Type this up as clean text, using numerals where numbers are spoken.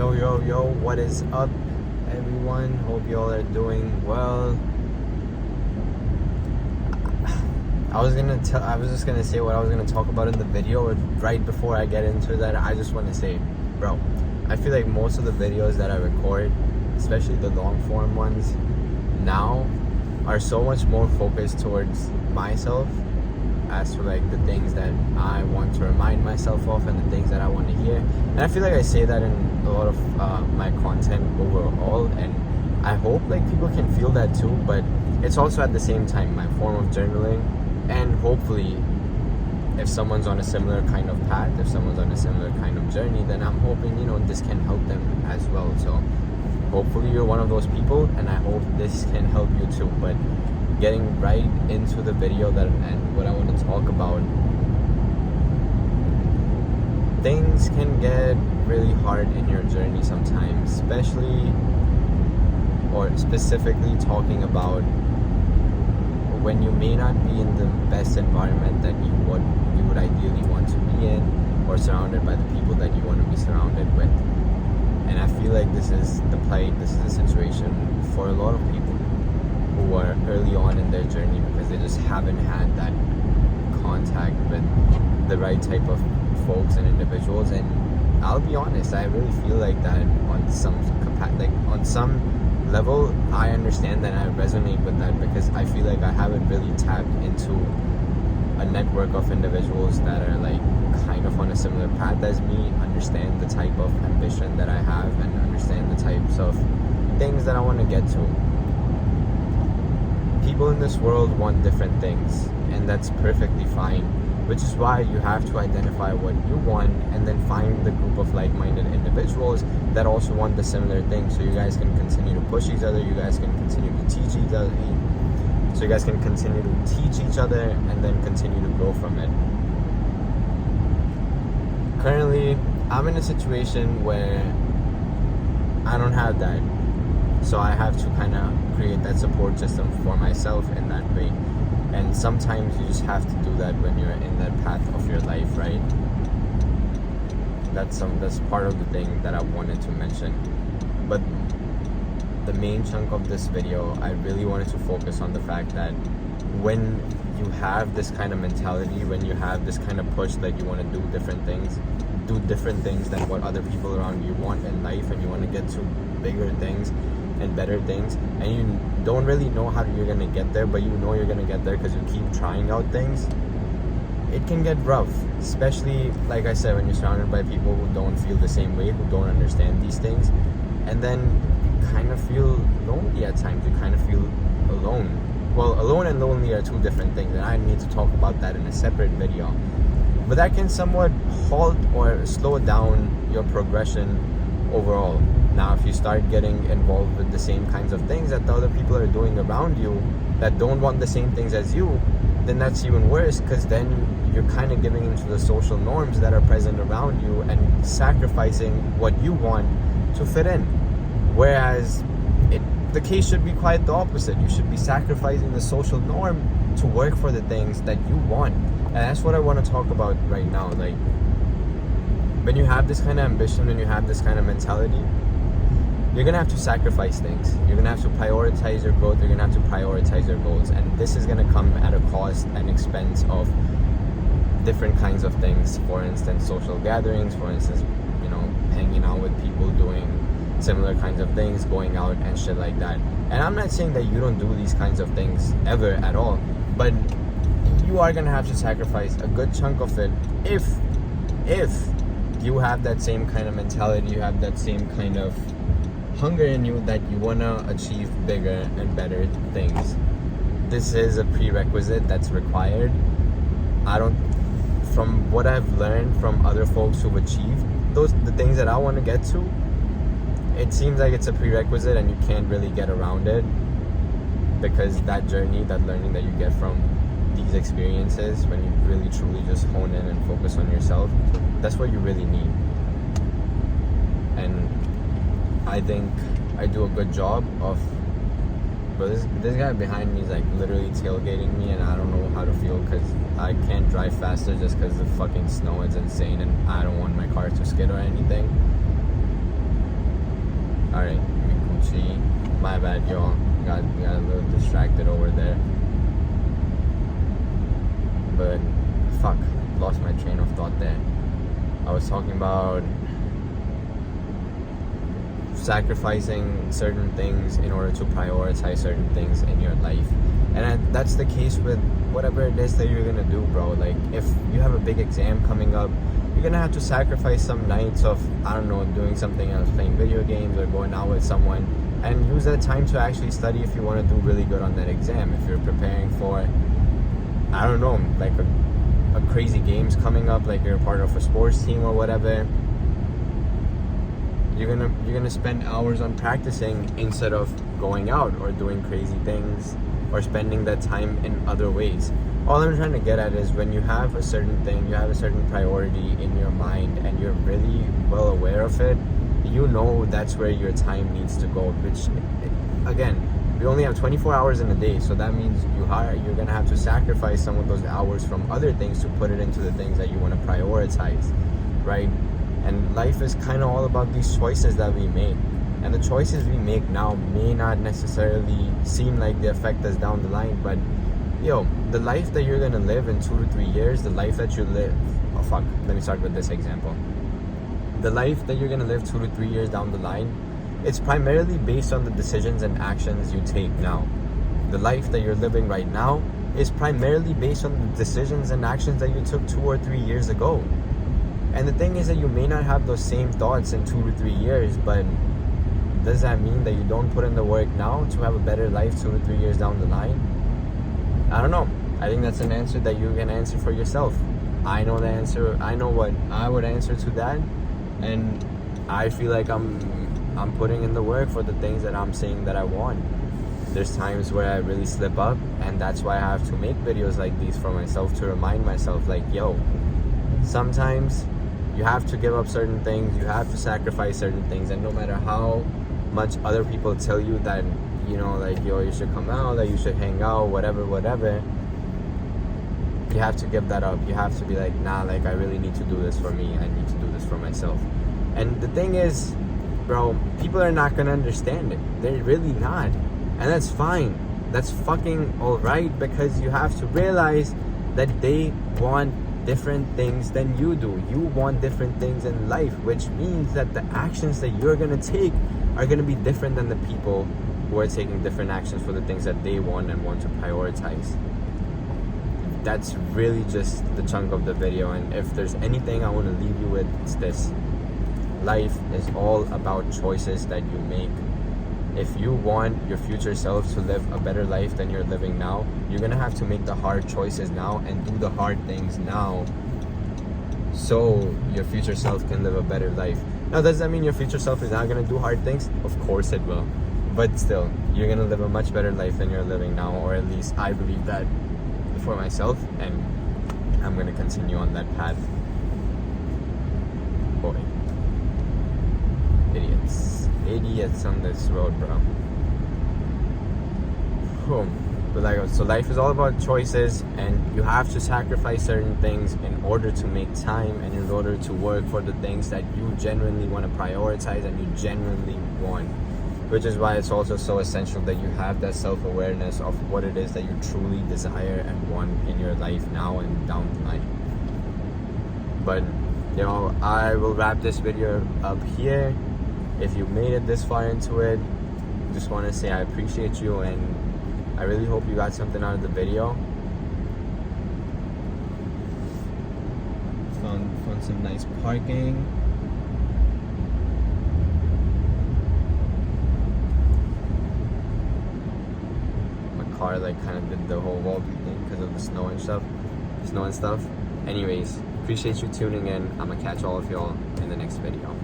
Yo, what is up, everyone? Hope you all are doing well. I was just gonna say what I was gonna talk about in the video, but right before I get into that, I just want to say, bro, I feel like most of the videos that I record, especially the long form ones, now are so much more focused towards myself, as to like the things that I want to remind myself of and the things that I want to hear. And I feel like I say that in a lot of my content overall, and I hope like people can feel that too. But it's also at the same time my form of journaling, and hopefully if someone's on a similar kind of path, if someone's on a similar kind of journey, then I'm hoping this can help them as well. So hopefully you're one of those people, and I hope this can help you too. But getting right into the video and what I want to talk about, things can get really hard in your journey sometimes, specifically talking about when you may not be in the best environment that you would ideally want to be in, or surrounded by the people that you want to be surrounded with. And I feel like this is the plight, this is the situation for a lot of people who are early on in their journey, because they just haven't had that contact with the right type of folks and individuals. And I'll be honest, I really feel like that on some level. I understand that, I resonate with that, because I feel like I haven't really tapped into a network of individuals that are like kind of on a similar path as me, understand the type of ambition that I have, and understand the types of things that I want to get to. People in this world want different things, and that's perfectly fine, which is why you have to identify what you want and then find the group of like-minded individuals that also want the similar thing, so you guys can continue to push each other, you guys can continue to teach each other, and then continue to grow from it. Currently, I'm in a situation where I don't have that, so I have to kind of create that support system for myself in that way. And sometimes you just have to do that when you're in that path of your life, right? That's part of the thing that I wanted to mention. But the main chunk of this video, I really wanted to focus on the fact that when you have this kind of mentality, when you have this kind of push that you want to do different things than what other people around you want in life, and you want to get to bigger things and better things, and you don't really know how you're going to get there, but you know you're going to get there because you keep trying out things, it can get rough, especially like I said, when you're surrounded by people who don't feel the same way, who don't understand these things, and then you kind of feel lonely at times. You kind of feel alone. Well, alone and lonely are two different things, and I need to talk about that in a separate video. But that can somewhat halt or slow down your progression overall. Now, if you start getting involved with the same kinds of things that the other people are doing around you that don't want the same things as you, then that's even worse, because then you're kind of giving into the social norms that are present around you and sacrificing what you want to fit in. Whereas the case should be quite the opposite. You should be sacrificing the social norm to work for the things that you want. And that's what I want to talk about right now. Like, when you have this kind of ambition, when you have this kind of mentality, you're going to have to sacrifice things. You're going to have to prioritize your growth. You're going to have to prioritize your goals. And this is going to come at a cost and expense of different kinds of things. For instance, social gatherings. For instance, hanging out with people doing similar kinds of things, going out and shit like that. And I'm not saying that you don't do these kinds of things ever at all, but you are going to have to sacrifice a good chunk of it if you have that same kind of mentality, you have that same kind of hunger in you that you want to achieve bigger and better things. This is a prerequisite that's required. From what I've learned from other folks who've achieved the things that I want to get to, it seems like it's a prerequisite and you can't really get around it, because that journey, that learning that you get from these experiences, when you really truly just hone in and focus on yourself, that's what you really need. And I think I do a good job of, but this guy behind me is like literally tailgating me, and I don't know how to feel, because I can't drive faster just because the fucking snow is insane and I don't want my car to skid or anything. bad, y'all. Got a little distracted over there. But fuck, lost my train of thought there. I was talking about sacrificing certain things in order to prioritize certain things in your life. And that's the case with whatever it is that you're gonna do, bro. Like, if you have a big exam coming up, you're gonna have to sacrifice some nights of, I don't know, doing something else, playing video games or going out with someone, and use that time to actually study if you want to do really good on that exam. If you're preparing for, I don't know, like a crazy games coming up, like you're part of a sports team or whatever, you're gonna spend hours on practicing instead of going out or doing crazy things or spending that time in other ways. All I'm trying to get at is, when you have a certain thing, you have a certain priority in your mind and you're really well aware of it, you know that's where your time needs to go. Which, again, we only have 24 hours in a day, so that means you're gonna have to sacrifice some of those hours from other things to put it into the things that you want to prioritize, right? And life is kind of all about these choices that we make. And the choices we make now may not necessarily seem like they affect us down the line, but yo, the life that you're gonna live in 2 to 3 years, the life that you live, oh fuck, let me start with this example. The life that you're gonna live 2 to 3 years down the line, it's primarily based on the decisions and actions you take now. The life that you're living right now is primarily based on the decisions and actions that you took 2 or 3 years ago. And the thing is that you may not have those same thoughts in 2 to 3 years, but does that mean that you don't put in the work now to have a better life 2 to 3 years down the line? I don't know. I think that's an answer that you can answer for yourself. I know the answer. I know what I would answer to that, and I feel like I'm putting in the work for the things that I'm saying that I want. There's times where I really slip up, and that's why I have to make videos like these for myself, to remind myself, like, yo, sometimes you have to give up certain things, you have to sacrifice certain things, and no matter how much other people tell you that, you know, like, yo, you should come out, that you should hang out, whatever, you have to give that up. You have to be like, nah, like, I really need to do this for me. I need to do this for myself. And the thing is, bro, people are not gonna understand it. They're really not. And that's fine. That's fucking alright, because you have to realize that they want different things than you do. You want different things in life, which means that the actions that you're gonna take are gonna be different than the people who are taking different actions for the things that they want and want to prioritize. That's really just the chunk of the video, and if there's anything I want to leave you with, it's this. Life is all about choices that you make. If you want your future self to live a better life than you're living now, you're gonna have to make the hard choices now and do the hard things now, so your future self can live a better life. Now, does that mean your future self is not gonna do hard things? Of course it will. But still, you're gonna live a much better life than you're living now, or at least I believe that for myself, and I'm gonna continue on that path. Boy, idiots on this road, bro. But so life is all about choices, and you have to sacrifice certain things in order to make time and in order to work for the things that you genuinely want to prioritize and you genuinely want. Which is why it's also so essential that you have that self-awareness of what it is that you truly desire and want in your life now and down the line. But, you know, I will wrap this video up here. If you made it this far into it, just want to say I appreciate you, and I really hope you got something out of the video. Found some nice parking. Car like kind of did the whole wall thing because of the snow and stuff. Anyways, appreciate you tuning in. I'm gonna catch all of y'all in the next video.